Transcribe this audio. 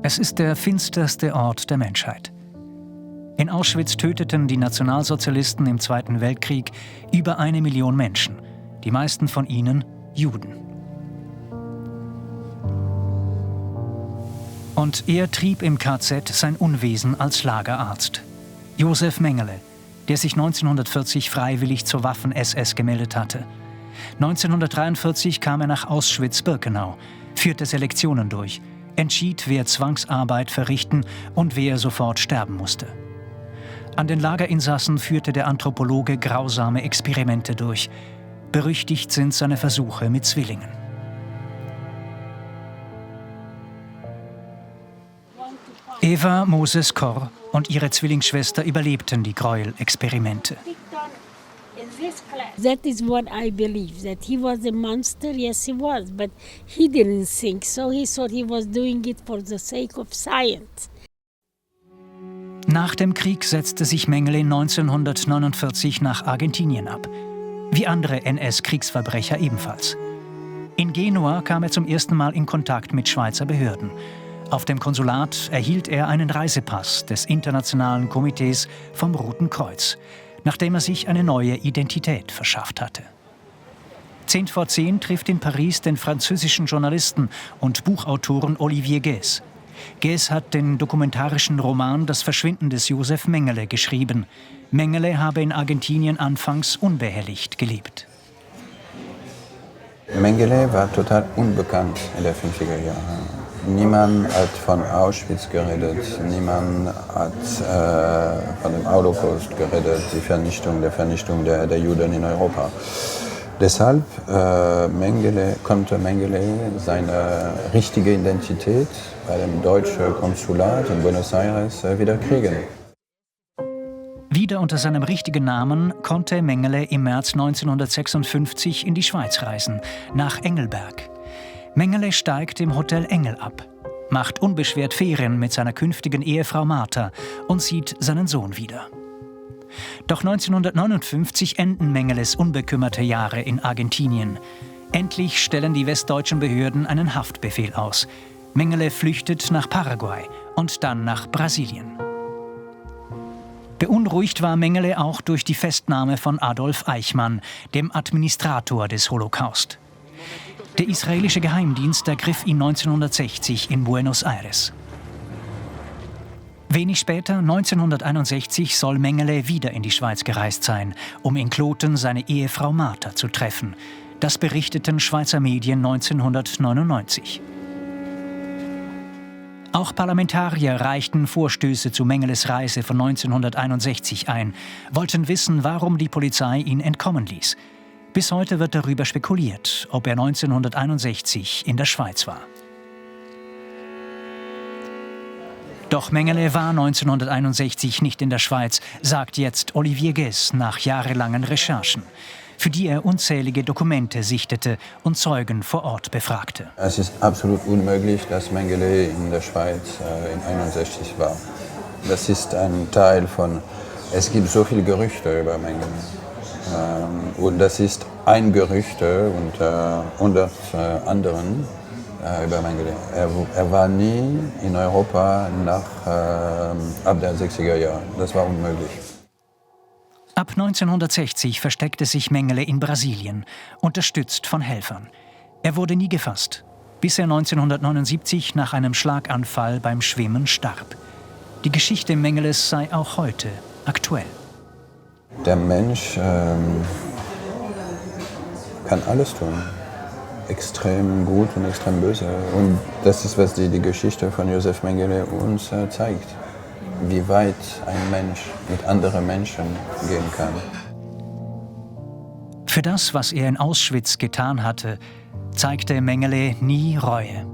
Es ist der finsterste Ort der Menschheit. In Auschwitz töteten die Nationalsozialisten im Zweiten Weltkrieg über 1 Million Menschen, die meisten von ihnen Juden. Und er trieb im KZ sein Unwesen als Lagerarzt. Josef Mengele, der sich 1940 freiwillig zur Waffen-SS gemeldet hatte. 1943 kam er nach Auschwitz-Birkenau, führte Selektionen durch, entschied, wer Zwangsarbeit verrichten und wer sofort sterben musste. An den Lagerinsassen führte der Anthropologe grausame Experimente durch. Berüchtigt sind seine Versuche mit Zwillingen. Eva Moses Korr und ihre Zwillingsschwester überlebten die Gräuelexperimente. That is what I believe, that he was a monster. Yes, he was, but he didn't think so. He thought he was doing it for the sake of science. Nach dem Krieg setzte sich Mengele 1949 nach Argentinien ab, wie andere NS-Kriegsverbrecher ebenfalls. In Genua kam er zum ersten Mal in Kontakt mit Schweizer Behörden. Auf dem Konsulat erhielt er einen Reisepass des Internationalen Komitees vom Roten Kreuz, nachdem er sich eine neue Identität verschafft hatte. 10 vor 10 trifft in Paris den französischen Journalisten und Buchautoren Olivier Guès. Guès hat den dokumentarischen Roman Das Verschwinden des Josef Mengele geschrieben. Mengele habe in Argentinien anfangs unbehelligt gelebt. Mengele war total unbekannt in den 50er Jahren. Niemand hat von Auschwitz geredet, niemand hat von dem Holocaust geredet, die Vernichtung der Juden in Europa. Deshalb konnte Mengele seine richtige Identität bei dem deutschen Konsulat in Buenos Aires wieder kriegen. Wieder unter seinem richtigen Namen konnte Mengele im März 1956 in die Schweiz reisen, nach Engelberg. Mengele steigt im Hotel Engel ab, macht unbeschwert Ferien mit seiner künftigen Ehefrau Martha und sieht seinen Sohn wieder. Doch 1959 enden Mengeles unbekümmerte Jahre in Argentinien. Endlich stellen die westdeutschen Behörden einen Haftbefehl aus. Mengele flüchtet nach Paraguay und dann nach Brasilien. Beunruhigt war Mengele auch durch die Festnahme von Adolf Eichmann, dem Administrator des Holocaust. Der israelische Geheimdienst ergriff ihn 1960 in Buenos Aires. Wenig später, 1961, soll Mengele wieder in die Schweiz gereist sein, um in Kloten seine Ehefrau Martha zu treffen. Das berichteten Schweizer Medien 1999. Auch Parlamentarier reichten Vorstöße zu Mengeles Reise von 1961 ein, wollten wissen, warum die Polizei ihn entkommen ließ. Bis heute wird darüber spekuliert, ob er 1961 in der Schweiz war. Doch Mengele war 1961 nicht in der Schweiz, sagt jetzt Olivier Guès nach jahrelangen Recherchen, für die er unzählige Dokumente sichtete und Zeugen vor Ort befragte. Es ist absolut unmöglich, dass Mengele in der Schweiz in 1961 war. Das ist ein Teil von, es gibt so viele Gerüchte über Mengele. Und das ist ein Gerücht unter 100 anderen über Mengele. Er war nie in Europa ab den 60er Jahren. Das war unmöglich. Ab 1960 versteckte sich Mengele in Brasilien, unterstützt von Helfern. Er wurde nie gefasst, bis er 1979 nach einem Schlaganfall beim Schwimmen starb. Die Geschichte Mengeles sei auch heute aktuell. Der Mensch kann alles tun. Extrem gut und extrem böse. Und das ist, was die Geschichte von Josef Mengele uns zeigt. Wie weit ein Mensch mit anderen Menschen gehen kann. Für das, was er in Auschwitz getan hatte, zeigte Mengele nie Reue.